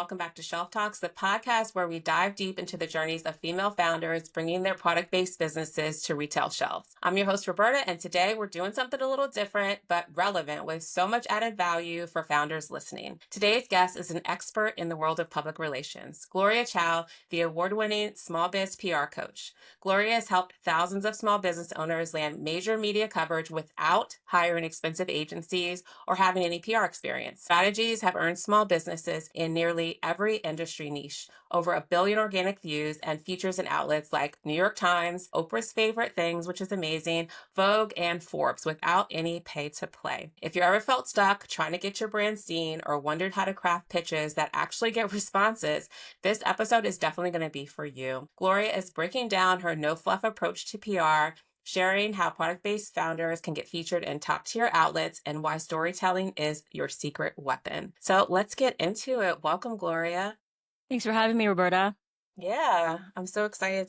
welcome back to Shelf Talks, the podcast where we dive deep into the journeys of female founders bringing their product-based businesses to retail shelves. I'm your host, Roberta, and today we're doing something a little different but relevant with so much added value for founders listening. Today's guest is an expert in the world of public relations, Gloria Chou, the award-winning small biz PR coach. Gloria has helped thousands of small business owners land major media coverage without hiring expensive agencies or having any PR experience. Strategies have earned small businesses in nearly every industry niche over 1 billion organic views and features in outlets like New York Times, Oprah's Favorite Things, which is amazing, Vogue, and Forbes without any pay to play. If you ever felt stuck trying to get your brand seen or wondered how to craft pitches that actually get responses, this episode is definitely going to be for you. Gloria is breaking down her no-fluff approach to PR, sharing how product-based founders can get featured in top-tier outlets and why storytelling is your secret weapon. So let's get into it. Welcome, Gloria. Thanks for having me, Roberta. Yeah, I'm so excited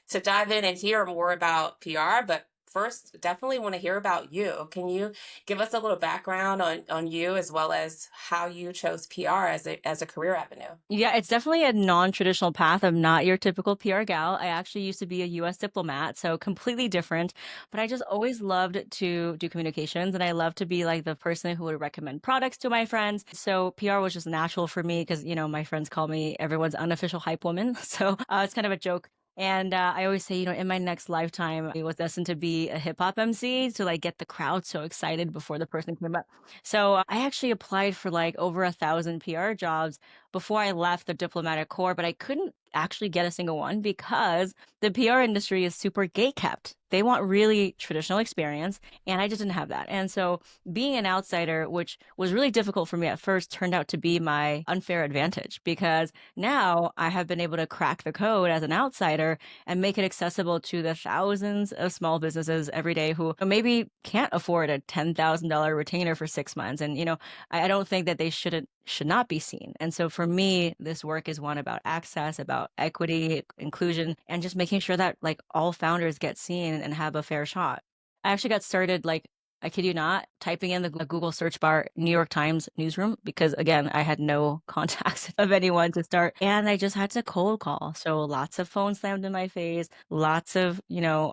to dive in and hear more about PR, but first, definitely want to hear about you. Can you give us a little background on you as well as how you chose PR as a career avenue? Yeah, it's definitely a non-traditional path. I'm not your typical PR gal. I actually used to be a US diplomat, so completely different. But I just always loved to do communications, and I love to be like the person who would recommend products to my friends. So PR was just natural for me because, my friends call me everyone's unofficial hype woman. So it's kind of a joke. And I always say, in my next lifetime, I was destined to be a hip hop MC to like get the crowd so excited before the person came up. So I actually applied for like over 1,000 PR jobs before I left the diplomatic corps, but I couldn't actually get a single one because the PR industry is super gate kept. They want really traditional experience, and I just didn't have that. And so being an outsider, which was really difficult for me at first, turned out to be my unfair advantage because now I have been able to crack the code as an outsider and make it accessible to the thousands of small businesses every day who maybe can't afford a $10,000 retainer for 6 months. And, I don't think that they should not be seen. And so for me, this work is one about access, about equity, inclusion, and just making sure that like all founders get seen and have a fair shot. I actually got started like I kid you not, typing in the Google search bar New York Times newsroom because again, I had no contacts of anyone to start and I just had to cold call. So lots of phones slammed in my face, lots of,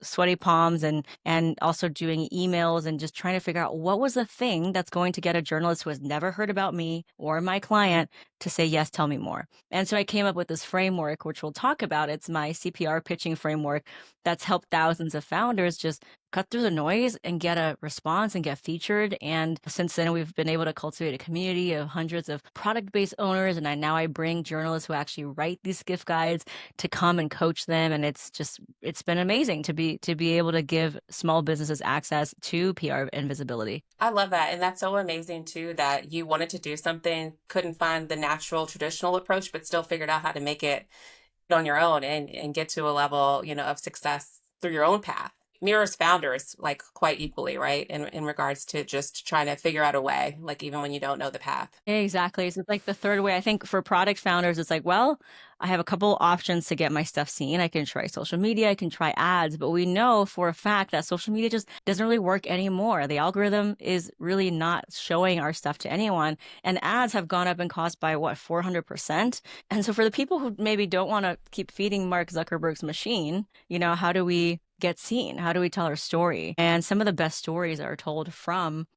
sweaty palms and also doing emails and just trying to figure out what was the thing that's going to get a journalist who has never heard about me or my client to say, yes, tell me more. And so I came up with this framework, which we'll talk about. It's my CPR pitching framework that's helped thousands of founders just cut through the noise and get a response and get featured. And since then, we've been able to cultivate a community of hundreds of product-based owners. And now I bring journalists who actually write these gift guides to come and coach them. And it's been amazing to be able to give small businesses access to PR and visibility. I love that. And that's so amazing too, that you wanted to do something, couldn't find the natural traditional approach, but still figured out how to make it on your own and get to a level, of success through your own path. Mirrors founders like quite equally, right? In regards to just trying to figure out a way, like even when you don't know the path. Exactly. So it's like the third way. I think for product founders, it's like, well, I have a couple options to get my stuff seen. I can try social media, I can try ads, but we know for a fact that social media just doesn't really work anymore. The algorithm is really not showing our stuff to anyone. And ads have gone up in cost by what, 400%? And so for the people who maybe don't want to keep feeding Mark Zuckerberg's machine, how do we get seen? How do we tell our story? And some of the best stories are told from,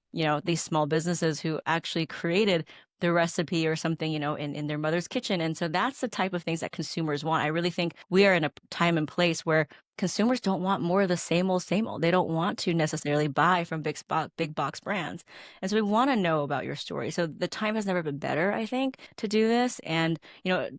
these small businesses who actually created the recipe or something, in their mother's kitchen. And so that's the type of things that consumers want. I really think we are in a time and place where consumers don't want more of the same old, same old. They don't want to necessarily buy from big box brands. And so we want to know about your story. So the time has never been better, I think, to do this. And,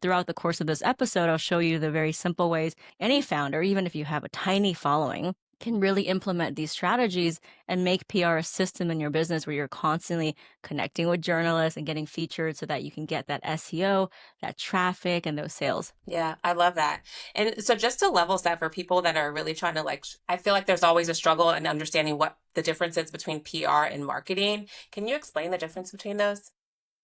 throughout the course of this episode, I'll show you the very simple ways any founder, even if you have a tiny following, can really implement these strategies and make PR a system in your business where you're constantly connecting with journalists and getting featured so that you can get that SEO, that traffic, and those sales. Yeah, I love that. And so just to level set for people that are really trying to I feel like there's always a struggle in understanding what the difference is between PR and marketing. Can you explain the difference between those?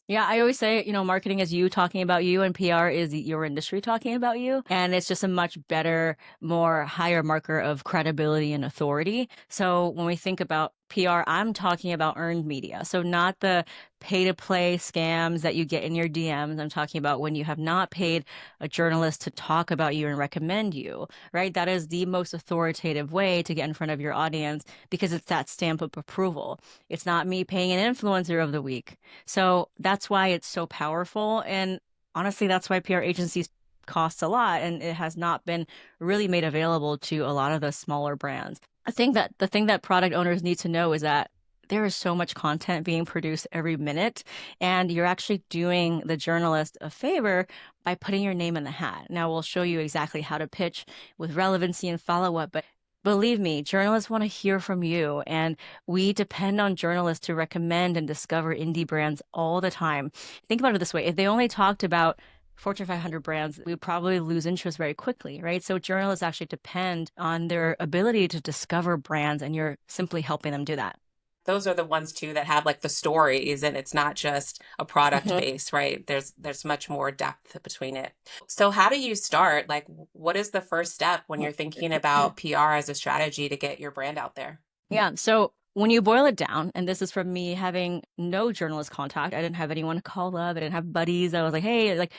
Yeah, I always say, marketing is you talking about you and PR is your industry talking about you. And it's just a much better, more higher marker of credibility and authority. So when we think about PR, I'm talking about earned media. So not the pay to play scams that you get in your DMs. I'm talking about when you have not paid a journalist to talk about you and recommend you, right? That is the most authoritative way to get in front of your audience because it's that stamp of approval. It's not me paying an influencer of the week. So that's why it's so powerful. And honestly, that's why PR agencies costs a lot and it has not been really made available to a lot of the smaller brands. I think that the thing that product owners need to know is that there is so much content being produced every minute, and you're actually doing the journalist a favor by putting your name in the hat. Now, we'll show you exactly how to pitch with relevancy and follow up, but believe me, journalists want to hear from you, and we depend on journalists to recommend and discover indie brands all the time. Think about it this way: if they only talked about Fortune 500 brands, we would probably lose interest very quickly, right? So journalists actually depend on their ability to discover brands, and you're simply helping them do that. Those are the ones too that have like the stories and it's not just a product Mhm. base, right? There's much more depth between it. So how do you start? Like what is the first step when you're thinking about PR as a strategy to get your brand out there? Yeah. So when you boil it down, and this is from me having no journalist contact, I didn't have anyone to call up, I didn't have buddies. I was like, hey, like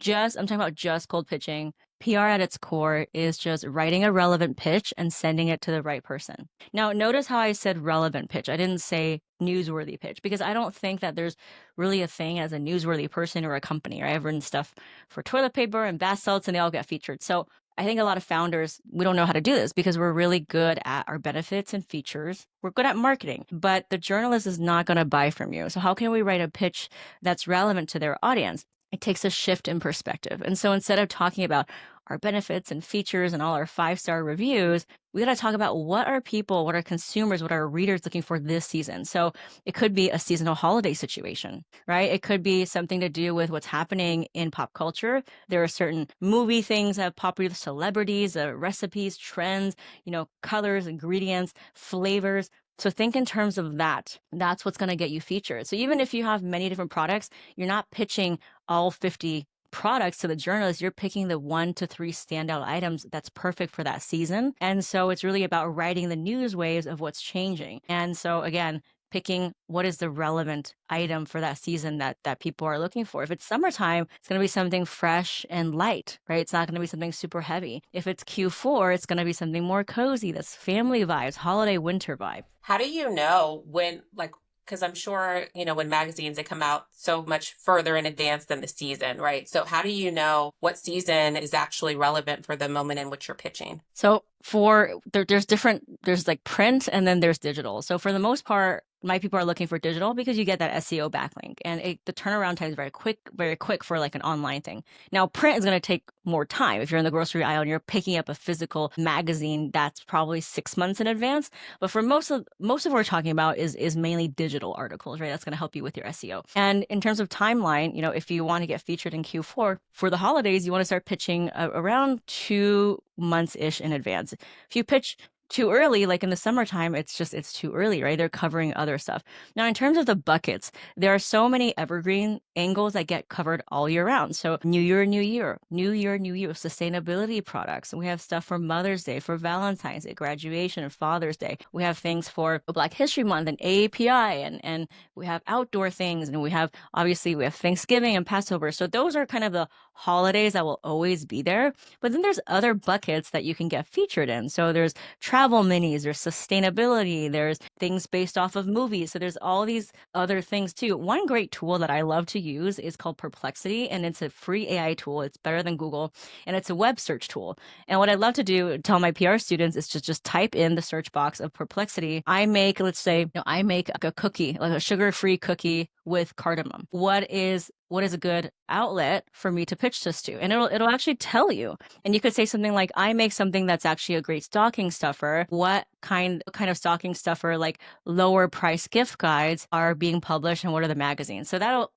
I'm talking about just cold pitching. PR at its core is just writing a relevant pitch and sending it to the right person. Now, notice how I said relevant pitch. I didn't say newsworthy pitch because I don't think that there's really a thing as a newsworthy person or a company, right? I've written stuff for toilet paper and bath salts and they all get featured. So I think a lot of founders, we don't know how to do this because we're really good at our benefits and features. We're good at marketing, but the journalist is not going to buy from you. So how can we write a pitch that's relevant to their audience? It takes a shift in perspective. And so instead of talking about our benefits and features and all our 5-star reviews, we got to talk about what are people, what are consumers, what are readers looking for this season. So it could be a seasonal holiday situation, right? It could be something to do with what's happening in pop culture. There are certain movie things that have popular celebrities, recipes, trends, colors, ingredients, flavors. So think in terms of that. That's what's going to get you featured. So even if you have many different products, you're not pitching all 50 products to the journalist. You're picking the 1 to 3 standout items that's perfect for that season. And so it's really about riding the news waves of what's changing. And so again, picking what is the relevant item for that season that people are looking for. If it's summertime, it's going to be something fresh and light, right? It's not going to be something super heavy. If it's Q4, it's going to be something more cozy, that's family vibes, holiday winter vibe. How do you know when, like, because I'm sure, when magazines, they come out so much further in advance than the season, right? So how do you know what season is actually relevant for the moment in which you're pitching? So there's like print and then there's digital. So for the most part, my people are looking for digital because you get that SEO backlink and the turnaround time is very quick for like an online thing. Now, print is going to take more time. If you're in the grocery aisle and you're picking up a physical magazine, that's probably 6 months in advance. But for most of what we're talking about is mainly digital articles, right? That's going to help you with your SEO. And in terms of timeline, if you want to get featured in Q4 for the holidays, you want to start pitching around 2 months-ish in advance. If you pitch too early, like in the summertime, it's too early, right? They're covering other stuff. Now, in terms of the buckets, there are so many evergreen angles that get covered all year round. So New Year, New Year, New Year, New Year, sustainability products. We have stuff for Mother's Day, for Valentine's Day, graduation, and Father's Day. We have things for Black History Month and AAPI, and we have outdoor things, and we have Thanksgiving and Passover. So those are kind of the holidays that will always be there. But then there's other buckets that you can get featured in. So there's travel minis, there's sustainability, there's things based off of movies. So there's all these other things too. One great tool that I love to use is called Perplexity, and it's a free AI tool. It's better than Google, and it's a web search tool. And what I love to do, tell my PR students, is to just type in the search box of Perplexity. Let's say, I make a cookie, like a sugar-free cookie with cardamom. What is a good outlet for me to pitch this to? And it'll actually tell you. And you could say something like, I make something that's actually a great stocking stuffer. What kind of stocking stuffer, like lower price gift guides, are being published and what are the magazines? So that'll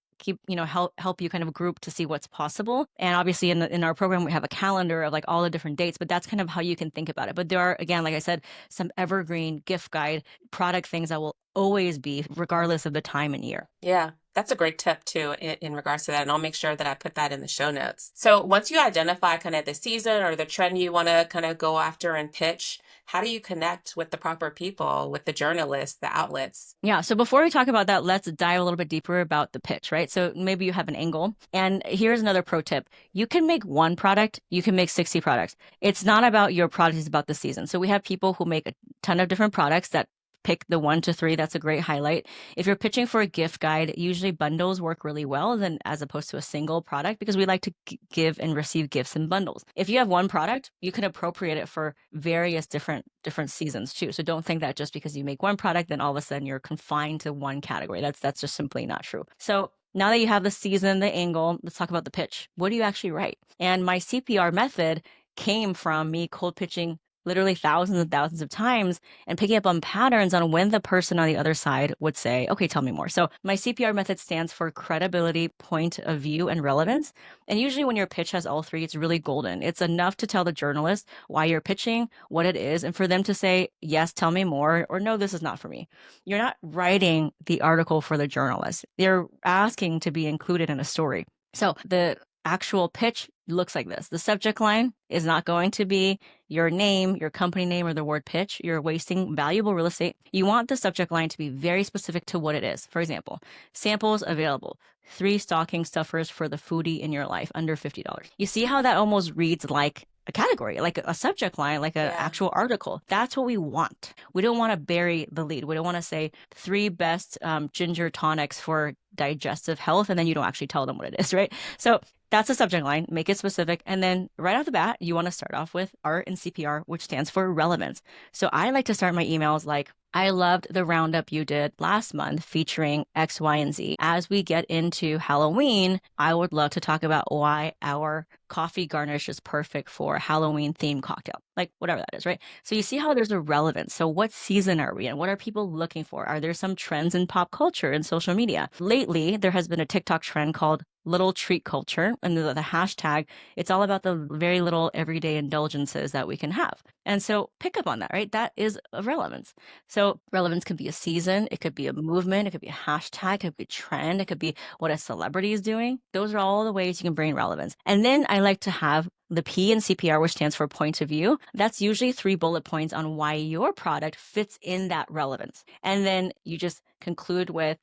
help you kind of group to see what's possible. And obviously in our program we have a calendar of like all the different dates, but that's kind of how you can think about it. But there are, again, like I said, some evergreen gift guide product things that will always be regardless of the time and year. Yeah, that's a great tip too in regards to that. And I'll make sure that I put that in the show notes. So once you identify kind of the season or the trend you want to kind of go after and pitch, How do you connect with the proper people, with the journalists, the outlets? Yeah. So before we talk about that, let's dive a little bit deeper about the pitch, right? So maybe you have an angle. And here's another pro tip. You can make one product, you can make 60 products. It's not about your product, it's about the season. So we have people who make a ton of different products that pick the 1 to 3. That's a great highlight. If you're pitching for a gift guide, usually bundles work really well than as opposed to a single product because we like to give and receive gifts in bundles. If you have one product, you can appropriate it for various different seasons too. So don't think that just because you make one product, then all of a sudden you're confined to one category. That's just simply not true. So now that you have the season, the angle, let's talk about the pitch. What do you actually write? And my CPR method came from me cold pitching literally thousands and thousands of times and picking up on patterns on when the person on the other side would say, okay, tell me more. So my CPR method stands for credibility, point of view, and relevance. And usually when your pitch has all three, it's really golden. It's enough to tell the journalist why you're pitching, what it is, and for them to say, yes, tell me more, or no, this is not for me. You're not writing the article for the journalist. They're asking to be included in a story. So the actual pitch looks like this. The subject line is not going to be your name, your company name, or the word pitch. You're wasting valuable real estate. You want the subject line to be very specific to what it is. For example, samples available. 3 stocking stuffers for the foodie in your life under $50. You see how that almost reads like a category, like a subject line, like an actual article. That's what we want. We don't want to bury the lead. We don't want to say 3 best ginger tonics for digestive health, and then you don't actually tell them what it is, right? So that's a subject line, make it specific. And then right off the bat, you want to start off with R in CPR, which stands for relevance. So I like to start my emails like, I loved the roundup you did last month featuring X, Y, and Z. As we get into Halloween, I would love to talk about why our coffee garnish is perfect for Halloween themed cocktail, like whatever that is, right? So you see how there's a relevance. So what season are we in? What are people looking for? Are there some trends in pop culture and social media? Lately, there has been a TikTok trend called little treat culture, and the hashtag, it's all about the very little everyday indulgences that we can have. And so pick up on that, right? That is a relevance. So relevance could be a season, it could be a movement, it could be a hashtag, it could be a trend, it could be what a celebrity is doing. Those are all the ways you can bring relevance. And then I like to have the P in CPR, which stands for point of view. That's usually 3 bullet points on why your product fits in that relevance. And then you just conclude with,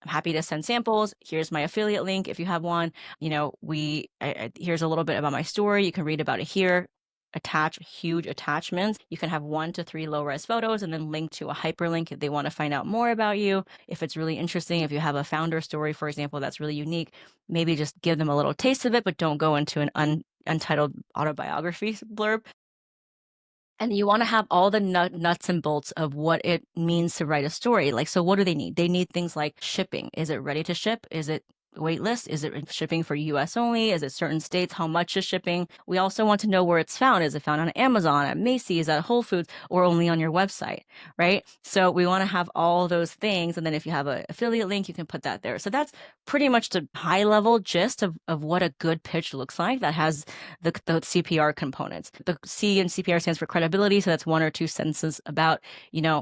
I'm happy to send samples. Here's my affiliate link if you have one. Here's a little bit about my story. You can read about it here. Attach huge attachments. You can have 1 to 3 low-res photos and then link to a hyperlink if they want to find out more about you. If it's really interesting, if you have a founder story, for example, that's really unique, maybe just give them a little taste of it, but don't go into an untitled autobiography blurb. And you want to have all the nuts and bolts of what it means to write a story. Like, so what do they need? They need things like shipping. Is it ready to ship? Is it wait list? Is it shipping for US only? Is it certain states? How much is shipping? We also want to know where it's found. Is it found on Amazon, at Macy's, at Whole Foods, or only on your website, right? So we want to have all those things. And then if you have an affiliate link, you can put that there. So that's pretty much the high level gist of what a good pitch looks like that has the CPR components. The C in CPR stands for credibility. So that's 1 or 2 sentences about,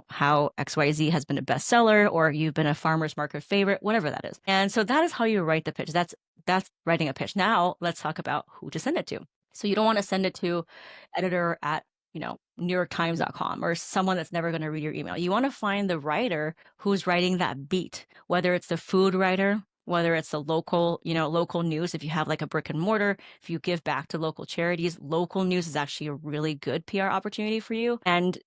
how XYZ has been a bestseller or you've been a farmer's market favorite, whatever that is. And so that is how you write the pitch. That's writing a pitch. Now let's talk about who to send it to. So you don't want to send it to editor at NewYorkTimes.com or someone that's never going to read your email. You want to find the writer who's writing that beat, whether it's the food writer, whether it's the local news. If you have like a brick and mortar, if you give back to local charities, local news is actually a really good PR opportunity for you. And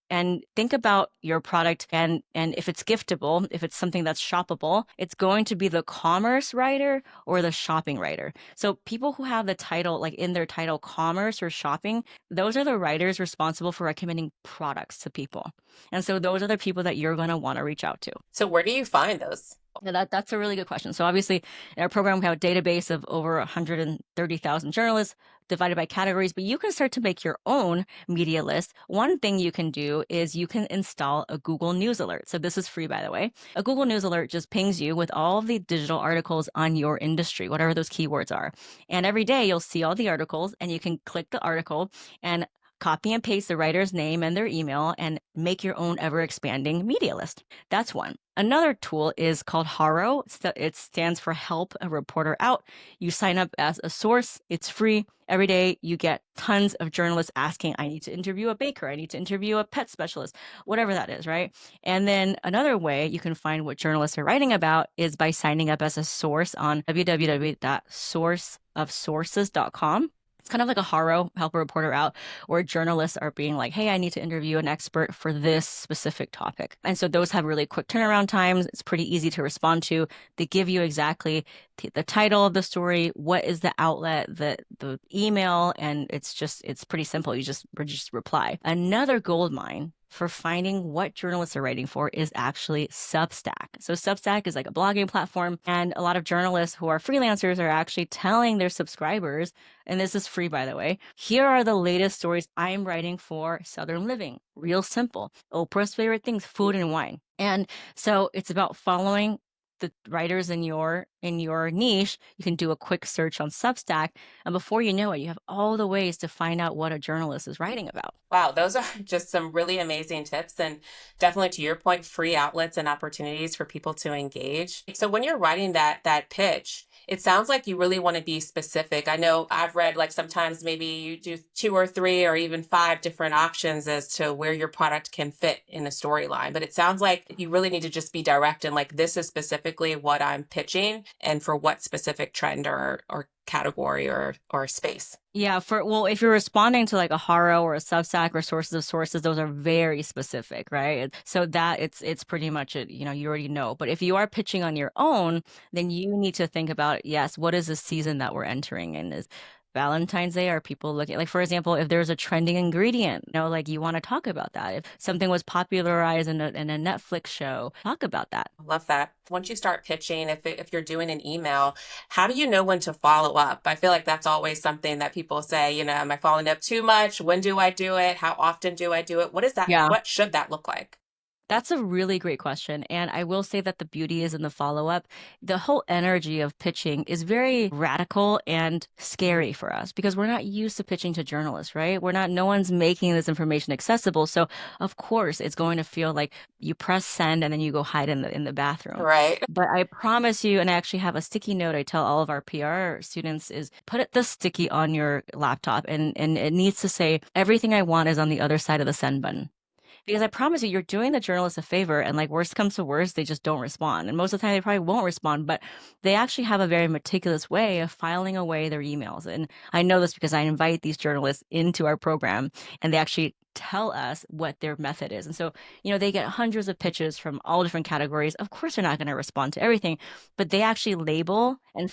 think about your product and if it's giftable, if it's something that's shoppable, it's going to be the commerce writer or the shopping writer. So people who have the title, like in their title, commerce or shopping, those are the writers responsible for recommending products to people. And so those are the people that you're going to want to reach out to. So where do you find those? Yeah, that's a really good question. So obviously in our program, we have a database of over 130,000 journalists divided by categories, but you can start to make your own media list. One thing you can do is you can install a Google News Alert. So this is free, by the way. A Google News Alert just pings you with all of the digital articles on your industry, whatever those keywords are. And every day you'll see all the articles and you can click the article and copy and paste the writer's name and their email and make your own ever expanding media list. That's one. Another tool is called HARO. It stands for Help a Reporter Out. You sign up as a source. It's free. Every day you get tons of journalists asking, I need to interview a baker. I need to interview a pet specialist, whatever that is, right? And then another way you can find what journalists are writing about is by signing up as a source on www.sourceofsources.com. It's kind of like a HARO, Help a Reporter Out, where journalists are being like, hey, I need to interview an expert for this specific topic. And so those have really quick turnaround times. It's pretty easy to respond to. They give you exactly the title of the story, what is the outlet, the email, and it's pretty simple. You just reply. Another gold mine for finding what journalists are writing for is actually Substack. So Substack is like a blogging platform, and a lot of journalists who are freelancers are actually telling their subscribers, and this is free, by the way, here are the latest stories I'm writing for Southern Living. Real simple. Oprah's favorite things, food and wine. And so it's about following the writers in your niche. You can do a quick search on Substack, and before you know it, you have all the ways to find out what a journalist is writing about. Wow, those are just some really amazing tips, and definitely to your point, free outlets and opportunities for people to engage. So when you're writing that pitch, it sounds like you really want to be specific. I know I've read like sometimes maybe you do 2 or 3 or even 5 different options as to where your product can fit in a storyline. But it sounds like you really need to just be direct and like, this is specifically what I'm pitching and for what specific trend or category or space. Yeah, if you're responding to like a HARO or a Substack or sources of sources, those are very specific, right? So that it's pretty much it, you already know. But if you are pitching on your own, then you need to think about, yes, what is the season that we're entering in? Is Valentine's Day, are people looking, like, for example, if there's a trending ingredient, like you want to talk about that. If something was popularized in a Netflix show, talk about that. I love that. Once you start pitching, if you're doing an email, how do you know when to follow up? I feel like that's always something that people say, am I following up too much? When do I do it? How often do I do it? What is that? Yeah. What should that look like? That's a really great question. And I will say that the beauty is in the follow-up. The whole energy of pitching is very radical and scary for us because we're not used to pitching to journalists, right? No one's making this information accessible. So of course it's going to feel like you press send and then you go hide in the bathroom. Right. But I promise you, and I actually have a sticky note I tell all of our PR students is put the sticky on your laptop and it needs to say, everything I want is on the other side of the send button. Because I promise you, you're doing the journalists a favor, and like worst comes to worst, they just don't respond. And most of the time, they probably won't respond, but they actually have a very meticulous way of filing away their emails. And I know this because I invite these journalists into our program, and they actually tell us what their method is. And so, they get hundreds of pitches from all different categories. Of course, they're not going to respond to everything, but they actually label and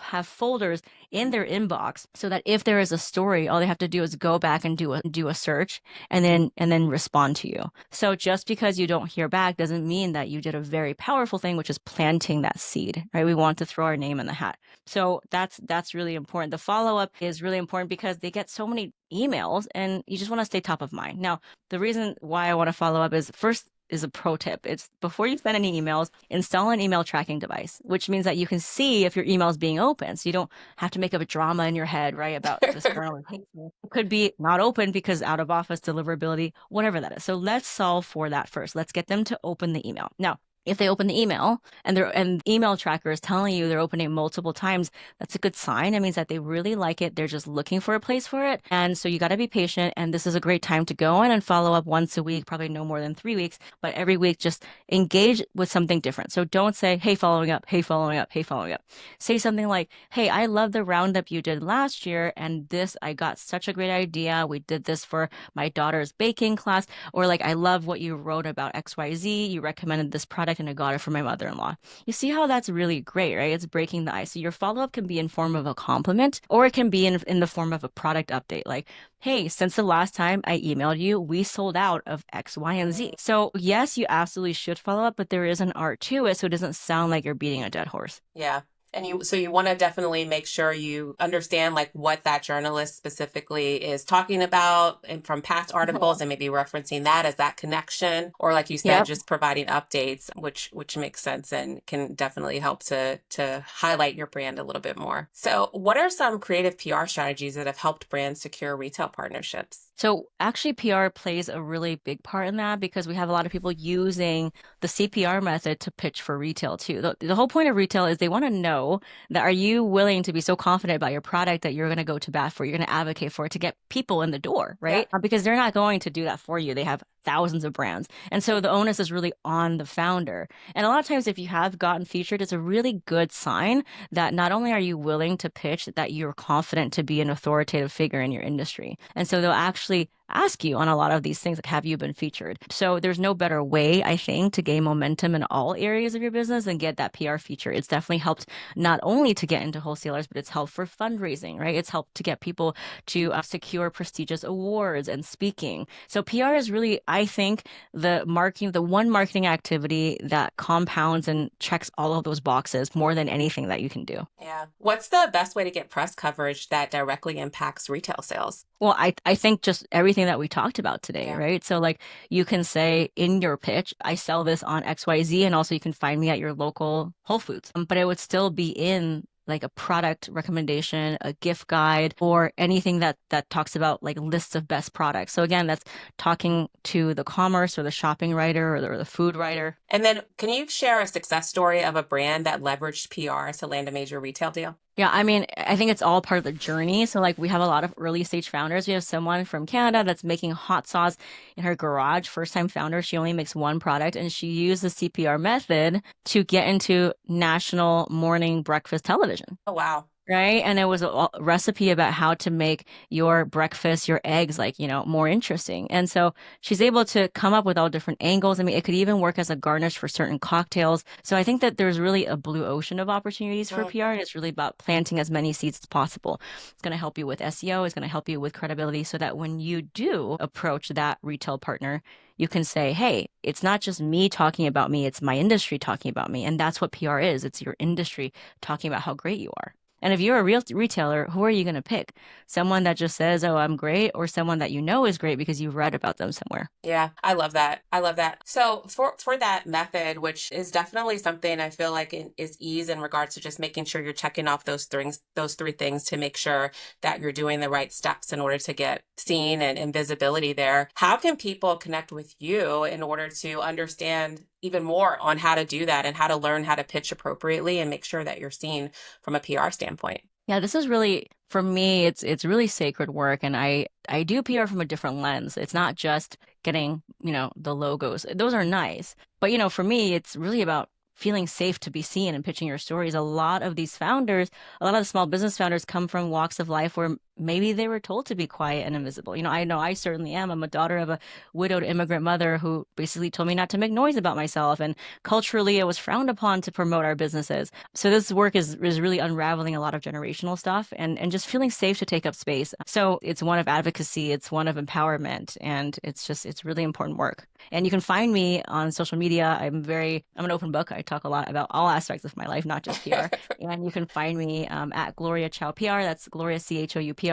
have folders in their inbox so that if there is a story, all they have to do is go back and do a search and then respond to you. So just because you don't hear back doesn't mean that you did a very powerful thing, which is planting that seed, right? We want to throw our name in the hat. So that's really important. The follow-up is really important because they get so many emails and you just want to stay top of mind. Now, the reason why I want to follow up is first is a pro tip. It's before you send any emails, install an email tracking device, which means that you can see if your email is being open. So you don't have to make up a drama in your head, right? About this journal. It could be not open because out of office deliverability, whatever that is. So let's solve for that first. Let's get them to open the email. Now, if they open the email and email tracker is telling you they're opening multiple times, that's a good sign. It means that they really like it. They're just looking for a place for it. And so you got to be patient. And this is a great time to go in and follow up once a week, probably no more than 3 weeks, but every week just engage with something different. So don't say, hey, following up, hey, following up, hey, following up. Say something like, hey, I love the roundup you did last year. And I got such a great idea. We did this for my daughter's baking class. Or like, I love what you wrote about XYZ. You recommended this product and I got it for my mother-in-law. You see how that's really great, right? It's breaking the ice. So your follow-up can be in form of a compliment or it can be in the form of a product update. Like, hey, since the last time I emailed you, we sold out of X, Y, and Z. So yes, you absolutely should follow up, but there is an art to it. So it doesn't sound like you're beating a dead horse. Yeah. And so you want to definitely make sure you understand like what that journalist specifically is talking about and from past articles Mhm. and maybe referencing that as that connection, or like you said, Yep. just providing updates, which makes sense and can definitely help to highlight your brand a little bit more. So what are some creative PR strategies that have helped brands secure retail partnerships? So actually PR plays a really big part in that because we have a lot of people using the CPR method to pitch for retail too. The whole point of retail is they want to know that are you willing to be so confident about your product that you're going to go to bat for, you're going to advocate for it to get people in the door, Yeah. right? Because they're not going to do that for you. They have thousands of brands. And so the onus is really on the founder. And a lot of times if you have gotten featured, it's a really good sign that not only are you willing to pitch, that you're confident to be an authoritative figure in your industry. And so they'll actually ask you on a lot of these things, like, have you been featured? So there's no better way, I think, to gain momentum in all areas of your business than get that PR feature. It's definitely helped not only to get into wholesalers, but it's helped for fundraising, right? It's helped to get people to secure prestigious awards and speaking. So PR is really, I think, the one marketing activity that compounds and checks all of those boxes more than anything that you can do. Yeah. What's the best way to get press coverage that directly impacts retail sales? Well, I think just everything that we talked about today, Yeah. right? So like you can say in your pitch, I sell this on XYZ, and also you can find me at your local Whole Foods. But it would still be in like a product recommendation, a gift guide, or anything that talks about like lists of best products. So again, that's talking to the commerce or the shopping writer or the food writer. And then can you share a success story of a brand that leveraged PR to land a major retail deal? Yeah, I mean, I think it's all part of the journey. So, like, we have a lot of early stage founders. We have someone from Canada that's making hot sauce in her garage. First time founder, she only makes one product, and she used the CPR method to get into national morning breakfast television. Oh, wow. Right. And it was a recipe about how to make your breakfast, your eggs, like, more interesting. And so she's able to come up with all different angles. I mean, it could even work as a garnish for certain cocktails. So I think that there's really a blue ocean of opportunities for Mm. PR. And it's really about planting as many seeds as possible. It's going to help you with SEO. It's going to help you with credibility so that when you do approach that retail partner, you can say, hey, it's not just me talking about me, it's my industry talking about me. And that's what PR is. It's your industry talking about how great you are. And if you're a real retailer, who are you going to pick? Someone that just says, "Oh, I'm great," or someone that you know is great because you've read about them somewhere? Yeah, I love that. I love that. So for that method, which is definitely something I feel like is ease in regards to just making sure you're checking off those three things to make sure that you're doing the right steps in order to get seen and visibility there. How can people connect with you in order to understand even more on how to do that and how to learn how to pitch appropriately and make sure that you're seen from a PR standpoint? Yeah, this is really for me, it's really sacred work, and I do PR from a different lens. It's not just getting, the logos. Those are nice. But, for me, it's really about feeling safe to be seen and pitching your stories. A lot of these founders, a lot of the small business founders come from walks of life where maybe they were told to be quiet and invisible. I know I certainly am. I'm a daughter of a widowed immigrant mother who basically told me not to make noise about myself. And culturally, it was frowned upon to promote our businesses. So this work is really unraveling a lot of generational stuff and just feeling safe to take up space. So it's one of advocacy, it's one of empowerment, and it's really important work. And you can find me on social media. I'm an open book. I talk a lot about all aspects of my life, not just PR. And you can find me at Gloria Chou PR. That's Gloria Chou PR.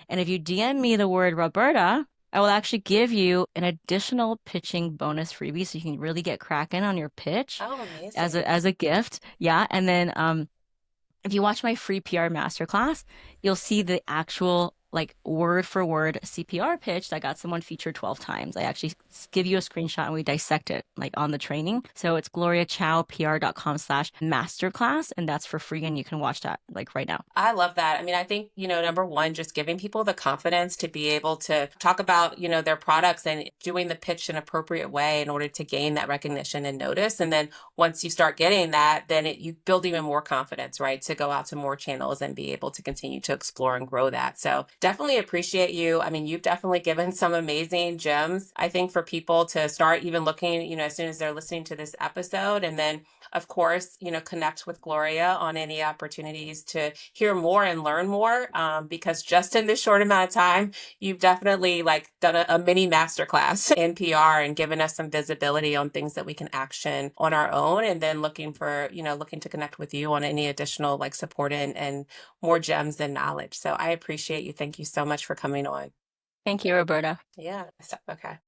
And if you DM me the word Roberta, I will actually give you an additional pitching bonus freebie so you can really get cracking on your pitch Oh, as amazing. a gift. Yeah. And then if you watch my free PR masterclass, you'll see the actual like word for word CPR pitch that got someone featured 12 times. I actually give you a screenshot and we dissect it like on the training. So it's gloriachoupr.com/masterclass, and that's for free. And you can watch that like right now. I love that. I mean, I think, number one, just giving people the confidence to be able to talk about, their products and doing the pitch in an appropriate way in order to gain that recognition and notice. And then once you start getting that, then you build even more confidence, right? To go out to more channels and be able to continue to explore and grow that. So definitely appreciate you. I mean, you've definitely given some amazing gems, I think, for people to start even looking, as soon as they're listening to this episode. And then, of course, connect with Gloria on any opportunities to hear more and learn more. Because just in this short amount of time, you've definitely like done a mini masterclass in PR and given us some visibility on things that we can action on our own. And then looking to connect with you on any additional like support and more gems and knowledge. So I appreciate you. Thank you so much for coming on. Thank you, Roberta. Yeah. So, okay.